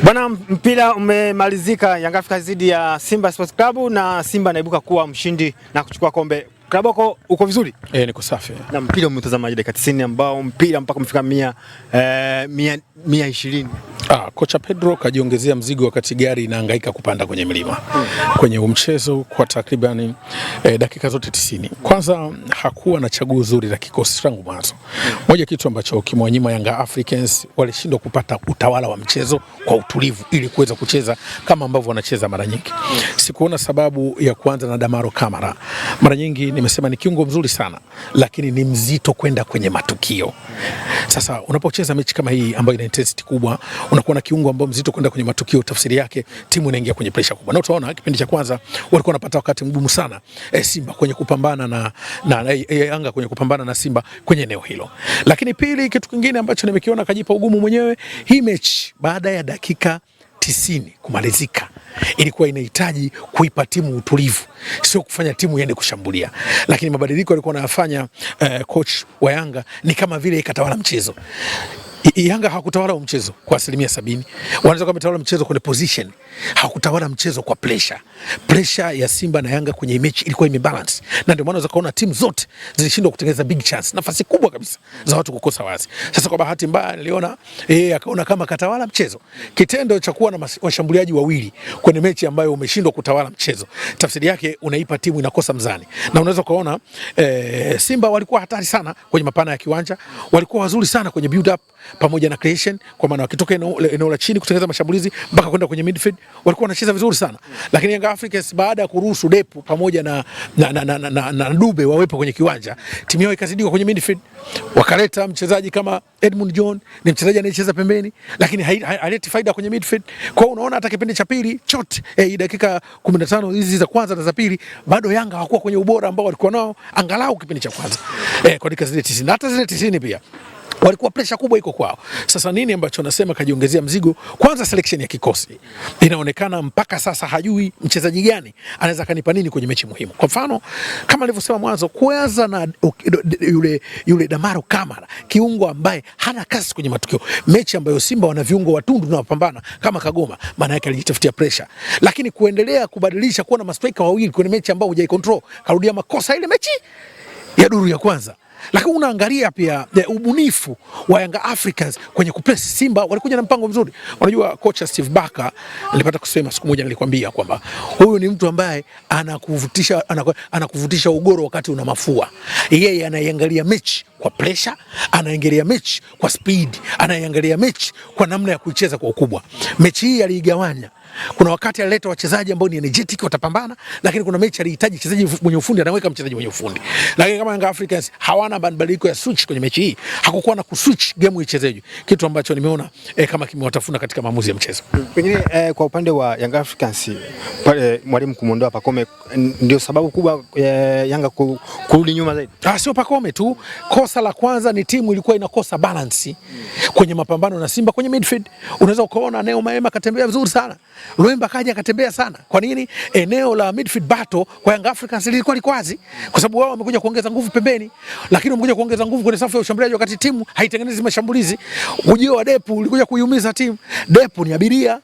Bwana, mpira umemalizika, Young Africans dhidi ya Simba Sports Club na Simba anaibuka kuwa mshindi na kuchukua kombe. Klabu yako uko vizuri? Niko safi. Na mpira umetazamaje dakika 90 ambao mpira mpaka umefika 120? Kocha Pedro kajiongezea mzigo wakati gari inahangaika kupanda kwenye milima. Kwenye mchezo kwa takribani dakika zote 90. Kwanza hakuwa na chaguo zuri la kikosi tangu mwanzo. Moja kitu ambacho kimewanyima Young Africans, walishindwa kupata utawala wa mchezo kwa utulivu ili kuweza kucheza kama ambavyo wanacheza mara nyingi. Sikuona sababu ya kuanza na Damaro Kamara. Mara nyingi nimesema ni kiungo mzuri sana, lakini ni mzito kwenda kwenye matukio. Sasa unapocheza mechi kama hii ambayo ina intensity kubwa, unakuwa na kiungo ambao mzito kwenda kwenye matukio, tafsiri yake timu inaingia kwenye pressure kubwa. Na utaona kipindi cha kwanza walikuwa wanapata wakati mgumu sana Simba kwenye kupambana na Yanga kwenye kupambana na Simba kwenye eneo hilo. Lakini pili, kitu kingine ambacho nimekiona kajipa ugumu mwenyewe, hii mechi baada ya dakika 90 kumalizika ilikuwa inahitaji kuipa timu utulivu, sio kufanya timu iende kushambulia. Lakini mabadiliko alikuwa anayafanya coach wa Yanga ni kama vile ikatawala mchezo. Yanga hakutawala mchezo kwa 70%. Wanaweza kama tawala mchezo kwenye position, hakutawala mchezo kwa pressure. Pressure ya Simba na Yanga kwenye mechi ilikuwa imebalance. Na ndio maana unaweza kuona timu zote zilishindwa kutengeneza big chance, nafasi kubwa kabisa za watu kukosa wazi. Sasa kwa bahati mbaya niliona akaona kama katawala mchezo. Kitendo cha kuwa na washambuliaji wawili kwenye mechi ambayo umeshindwa kutawala mchezo, tafsiri yake unaipa timu inakosa mzani. Na unaweza kuona Simba walikuwa hatari sana kwenye mapana ya kiwanja, walikuwa wazuri sana kwenye build up pamoja na creation, kwa maana wakitoka eneo la chini kutengeneza mashambulizi mpaka kwenda kwenye midfield walikuwa wanacheza vizuri sana. Lakini Young Africans baada ya kuruhusu Depu pamoja na Dube wawepo kwenye kiwanja, timu yao ikazidiwa kwenye midfield. Wakaleta mchezaji kama Edmund John, ni mchezaji anayecheza pembeni lakini haleti faida kwenye midfield. Kwa hiyo unaona hata kipindi cha pili chote dakika 15 hizi za kwanza na za pili bado Yanga hawakuwa kwenye ubora ambao walikuwa nao angalau kipindi cha kwanza kwa dakika zile 90. Hata zile 90 pia walikuwa pressure kubwa iko kwao. Sasa nini ambacho nasema kajiongezea mzigo? Kwanza selection ya kikosi. Inaonekana mpaka sasa hajui mchezaji gani anaweza kanipa nini kwenye mechi muhimu. Kwa mfano, kama nilivyosema mwanzo, kuanza na yule Damaro Kamara, kiungo ambaye hana kasi kwenye matukio. Mechi ambayo Simba wana viungo watundu na wapambana kama Kagoma, maana yake alijitafutia pressure. Lakini kuendelea kubadilisha kuwa na mastrika wawili kwenye mechi ambayo hujai control, karudia makosa ile mechi ya duru ya kwanza. Lakini unaangalia pia ubunifu wa Young Africans kwenye kupress Simba, walikuja na mpango mzuri. Unajua kocha Steve Barker alipata kusema siku moja, nilikwambia kwamba huyu ni mtu ambaye anakuvutisha ugoro wakati una mafua. Yeye anaiangalia mechi kwa pressure, anaangalia mechi kwa speed, anaangalia mechi kwa namna ya kuicheza kwa ukubwa. Mechi hii aliigawanya. Kuna wakati alileta wachezaji ambao ni energetic watapambana, lakini kuna mechi alihitaji mchezaji mwenye ufundi, anaweka mchezaji mwenye ufundi. Lakini kama Young Africans hawana mabadiliko ya switch kwenye mechi hii, hakukuwa na kuswitch game ichezeje, kitu ambacho nimeona kama kimewatafuna katika maamuzi ya mchezo. Pengine kwa upande wa Young Africans pale mwalimu kumuondoa Pacome ndio sababu kubwa Yanga kurudi nyuma zaidi. Sio Pacome tu, kosa la kwanza ni timu ilikuwa inakosa balance kwenye mapambano na Simba kwenye midfield. Unaweza ukaona Neo Maema katembea vizuri sana, Luemba kaja akatembea sana. Kwa nini? Eneo la midfield battle kwa Young Africans lilikuwa likwazi, kwa sababu wao wamekuja kuongeza nguvu pembeni, lakini wamekuja kuongeza nguvu kwenye safu ya ushambuliaji wakati timu haitengenezi mashambulizi. Ujio wa Depu ulikuja kuiumiza timu. Depu ni abiria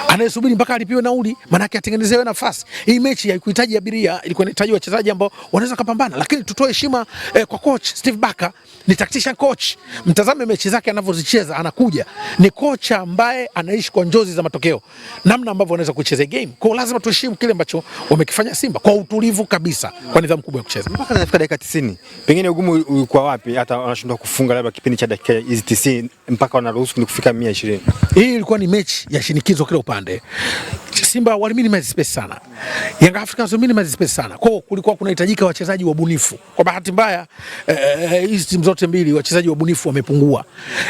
anayesubiri mpaka alipiwe nauli, maana yake atengenezewe nafasi. Hii mechi haikuhitaji abiria, ilikuwa inahitaji wachezaji ambao wanaweza kupambana. Lakini tutoe heshima kwa coach Steve Barker, ni tactician coach. Mtazame mechi zake anavyozicheza, anakuja ni kocha ambaye anaishi kwa njozi za matokeo, namna ambavyo anaweza kucheza game. Kwa lazima tuheshimu kile ambacho wamekifanya Simba kwa utulivu kabisa, kwa nidhamu kubwa ya kucheza. Mpaka inafika dakika 90. Pengine ugumu ulikuwa wapi hata wanashindwa kufunga labda kipindi cha dakika hizi 90 mpaka wanaruhusu kufika 120? Hii ilikuwa ni mechi ya shinikizo kila upande. Simba wali minimize space sana, Young Africans wali minimize space sana. Kwa kulikuwa kunahitajika wachezaji wabunifu. Kwa bahati mbaya hizi timu zote mbili wachezaji wabunifu wamepungua.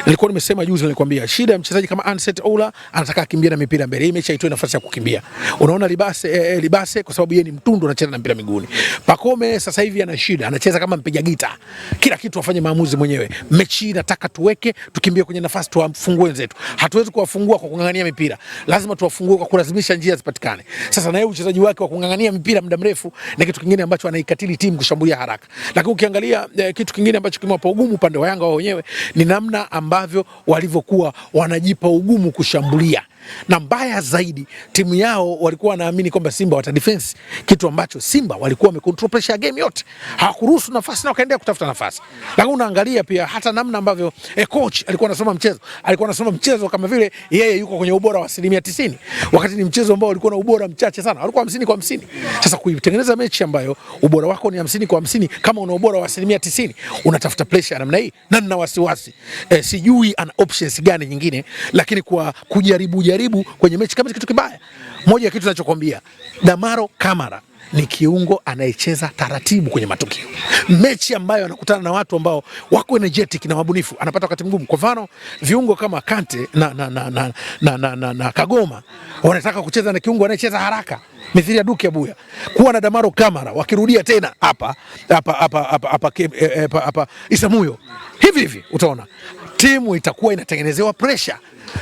Nilikuwa nimesema juzi, nilikwambia shida ya mchezaji kama Anset Oula, anataka akimbia na mipira mbele. Hii mechi haitoi nafasi ya kukimbia. Unaona Libase kwa sababu yeye ni mtundu, anacheza na mpira miguuni. Pacome sasa hivi ana shida, anacheza kama mpiga gita, kila kitu afanye maamuzi mwenyewe. Mechi nataka tuweke, tukimbie kwenye nafasi, tuwafungue wenzetu. Hatuwezi kuwafungua kwa kungangania mipira, lazima tuwafungue kwa kulazimisha njia zipatikane. Sasa na yeye uchezaji wake wa kung'ang'ania mpira muda mrefu na kitu kingine ambacho anaikatili timu kushambulia haraka. Lakini ukiangalia kitu kingine ambacho kimewapa ugumu upande wa Yanga wao wenyewe ni namna ambavyo walivyokuwa wanajipa ugumu kushambulia. Na mbaya zaidi timu yao walikuwa wanaamini kwamba Simba wata defense, kitu ambacho Simba walikuwa wamecontrol pressure ya game yote, hawakuruhusu nafasi na wakaendelea kutafuta nafasi. Lakini unaangalia pia hata namna ambavyo coach alikuwa anasoma mchezo kama vile yeye yuko kwenye ubora wa 90%, wakati ni mchezo ambao ulikuwa na ubora mchache sana, walikuwa 50 kwa 50. Sasa kuitengeneza mechi ambayo ubora wako ni 50 kwa 50, kama una ubora wa 90%, unatafuta pressure namna hii na nina wasiwasi sijui ana options gani nyingine, lakini kwa kujaribu kwenye mechi kama kitu kibaya. Moja ya kitu ninachokuambia, Damaro Kamara ni kiungo anayecheza taratibu kwenye matukio. Mechi ambayo anakutana na watu ambao wako energetic na wabunifu, anapata wakati mgumu. Kwa mfano, viungo kama Kante na Kagoma wanataka kucheza na kiungo anayecheza haraka mithili ya Duke Abuya. Kuwa na Damaro Kamara wakirudia tena hapa Isamuyo. Hivi utaona timu itakuwa inatengenezewa pressure.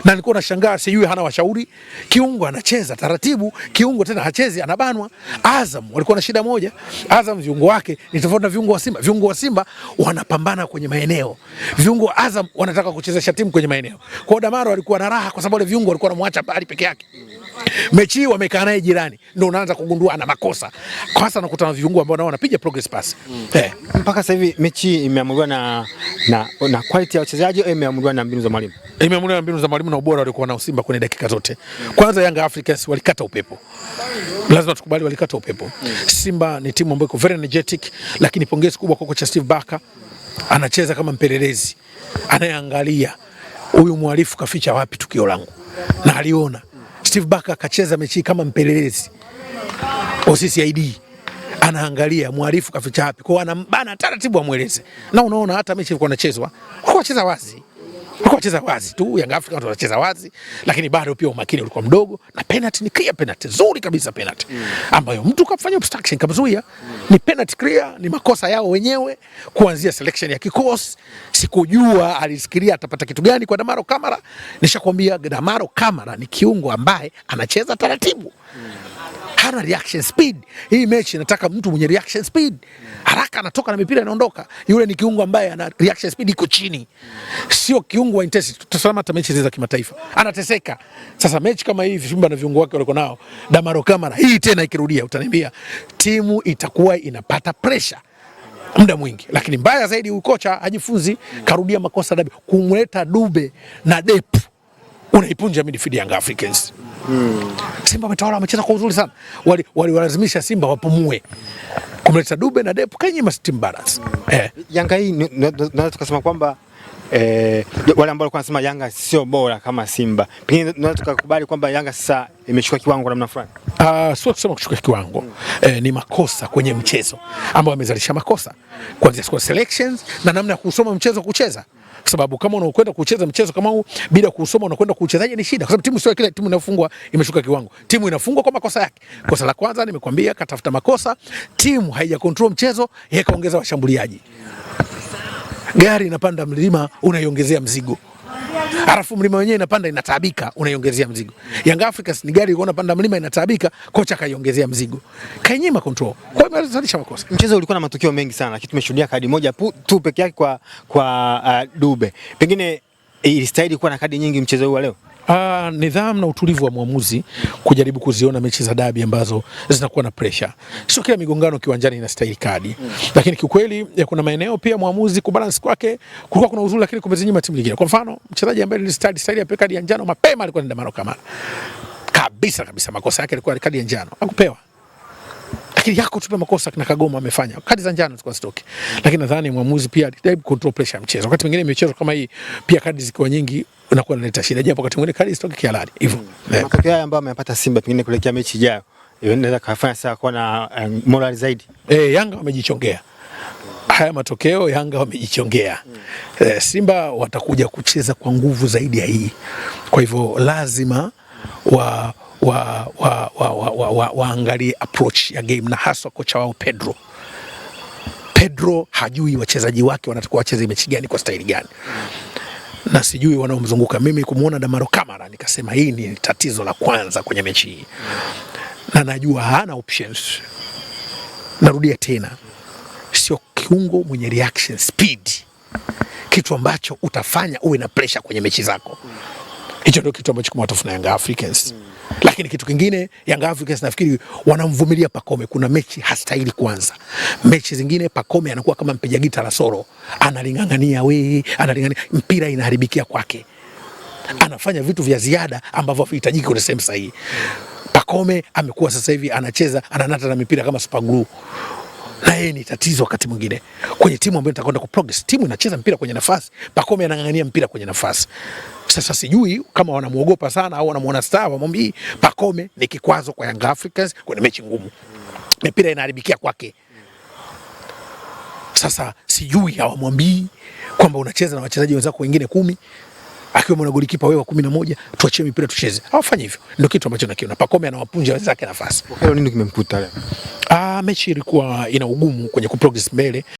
Na nilikuwa nashangaa sijui hana washauri, kiungo anacheza taratibu, kiungo tena hachezi, anabanwa. Azam walikuwa na shida moja. Azam viungo wake ni tofauti na viungo wa Simba. Viungo wa Simba wanapambana kwenye maeneo, viungo wa Azam wanataka kuchezesha timu kwenye maeneo. Kwa hiyo Damaro alikuwa na raha kwa sababu wale viungo walikuwa wanamwacha bali peke yake. Mechi wamekaa naye jirani, ndio unaanza kugundua ana makosa. Kwa sasa nakutana viungo ambao nao wanapiga progress pass. Mpaka sasa hivi mechi imeamuliwa na quality ya wachezaji au imeamuliwa na mbinu za mwalimu? Imeamuliwa na mbinu za mwalimu na ubora walikuwa nao Simba kwenye dakika zote. Kwanza Young Africans walikata upepo. Lazima tukubali walikata upepo. Simba ni timu ambayo iko very energetic, lakini pongezi kubwa kwa kocha Steve Barker. Anacheza kama mpelelezi. Anayeangalia huyu mwalifu kaficha wapi tukio langu. Na aliona Steve Barker kacheza mechi kama mpelelezi. OCCID anaangalia mwalifu kaficha wapi. Kwa anambana taratibu amueleze. Na unaona hata mechi ilikuwa inachezwa, wacheza wazi. Wacheza wazi tu, Young Africans wanacheza wazi, lakini bado pia umakini ulikuwa mdogo, na penalty ni clear, penalty nzuri kabisa, penalty ambayo mtu kafanya obstruction kamzuia. Ni penalty clear, ni makosa yao wenyewe kuanzia selection ya kikosi. Sikujua alisikiria atapata kitu gani kwa Damaro Kamara. Nishakwambia Damaro Kamara ni kiungo ambaye anacheza taratibu. Hana reaction speed. Hii mechi inataka mtu mwenye reaction speed. Haraka anatoka na mipira inaondoka. Yule ni kiungo ambaye ana reaction speed iko chini. Sio kiungo wa intensity. Tutasema hata mechi za kimataifa anateseka. Sasa mechi kama hii Simba na viungo wake walikuwa nao, Damaro Kamara hii tena ikirudia, utaniambia timu itakuwa inapata pressure muda mwingi. Lakini mbaya zaidi ukocha hajifunzi, karudia makosa Dabi, kumleta Dube na Depu. Unaipunja midfield ya Young Africans. Simba wametawala, wamecheza kwa uzuri sana. Waliwalazimisha Simba wapumue. Kumleta Dube na Depu kanyima team balance. Yanga hii tunaweza tukasema kwamba wale ambao walikuwa wanasema Yanga sio bora kama Simba, pengine tunaweza tukakubali kwamba Yanga sasa imechukua kiwango namna fulani. Sio kusema kuchukua kiwango. Ni makosa kwenye mchezo ambao wamezalisha makosa kuanzia score selections na namna ya kusoma mchezo kucheza. Kwa sababu kama unakwenda kucheza mchezo kama huu bila kusoma unakwenda kuchezaje ni shida. Kwa sababu timu sio kila timu inafungwa imeshuka kiwango. Timu inafungwa kwa makosa yake. Kosa la kwanza nimekwambia katafuta makosa, timu haija control mchezo, yeye kaongeza washambuliaji. Gari inapanda mlima unaiongezea mzigo. Alafu mlima wenyewe inapanda inataabika, unaiongezea mzigo. Young Africans ni gari ilikuwa inapanda mlima inataabika, kocha kaiongezea mzigo. Kainyima control. Kwa hiyo imezalisha makosa. Mchezo ulikuwa na matukio mengi sana, lakini tumeshuhudia kadi moja tu peke yake kwa Dube. Pengine ilistahili kuwa na kadi nyingi mchezo huu leo. Nidhamu na utulivu wa mwamuzi kujaribu kuziona mechi za dabi ambazo zinakuwa na pressure. Sio kila migongano kiwanjani inastahili kadi. Lakini kiukweli kuna maeneo pia mwamuzi kubalance kwake kulikuwa kuna uzuri, lakini kumezinyima timu nyingine. Kwa mfano, mchezaji ambaye alistahili apewe kadi ya njano mapema alikuwa ni Damaro Kamara. Kabisa makosa yake alikuwa kadi ya njano. Hakupewa. Lakini yako tupe makosa kina Kagoma amefanya. Kadi za njano zilikuwa stoki. Lakini nadhani mwamuzi pia alijaribu control pressure ya mchezo. Wakati mwingine michezo kama hii pia kadi zikiwa nyingi unakuwa unaleta shida. Japo wakati mwingine kadi stoki kihalali. Hivyo. Matokeo haya ambayo amepata Simba pengine kuelekea mechi ijayo, inaweza kufanya sasa kuwa na moral zaidi. Yanga wamejichongea. Haya matokeo Yanga wamejichongea. Simba watakuja kucheza kwa nguvu zaidi ya hii. Kwa hivyo lazima waangalie approach ya game na haswa kocha wao Pedro hajui wachezaji wake wanatakuwa wacheze mechi gani kwa staili gani. na sijui wanaomzunguka. Mimi kumuona Damaro Kamara nikasema hii ni tatizo la kwanza kwenye mechi hii, na najua hana options. Narudia tena, sio kiungo mwenye reaction speed, kitu ambacho utafanya uwe na pressure kwenye mechi zako. Hicho ndio kitu ambacho kumewatofuna Young Africans. Lakini kitu kingine, Young Africans nafikiri wanamvumilia Pacome. Kuna mechi hastahili kwanza. Mechi zingine Pacome anakuwa kama mpiga gita la soro, analingangania mpira inaharibikia kwake. Anafanya vitu vya ziada ambavyo havihitajiki kwenye sehemu sahihi. Pacome amekuwa sasa hivi anacheza, ananata na mipira kama super glue. Na yeye ni tatizo wakati mwingine kwenye timu ambayo itakwenda kuprogress. Timu inacheza mpira kwenye nafasi, Pacome anang'ang'ania mpira kwenye nafasi. Sasa sijui kama wanamuogopa sana au wanamuona star, wamwambie Pacome ni kikwazo kwa Young Africans kwenye mechi ngumu. Mipira inaharibikia kwake. Sasa sijui hawamwambii kwamba unacheza na wachezaji wenzako wengine 10, akiwemo na golikipa wewe wa 11, tuachie mipira tucheze. Hawafanyi hivyo. Ndio kitu ambacho nakiona. Pacome anawapunja wenzake nafasi. Kwa hiyo nini kimemkuta leo? Mechi ilikuwa ina ugumu kwenye kuprogress mbele.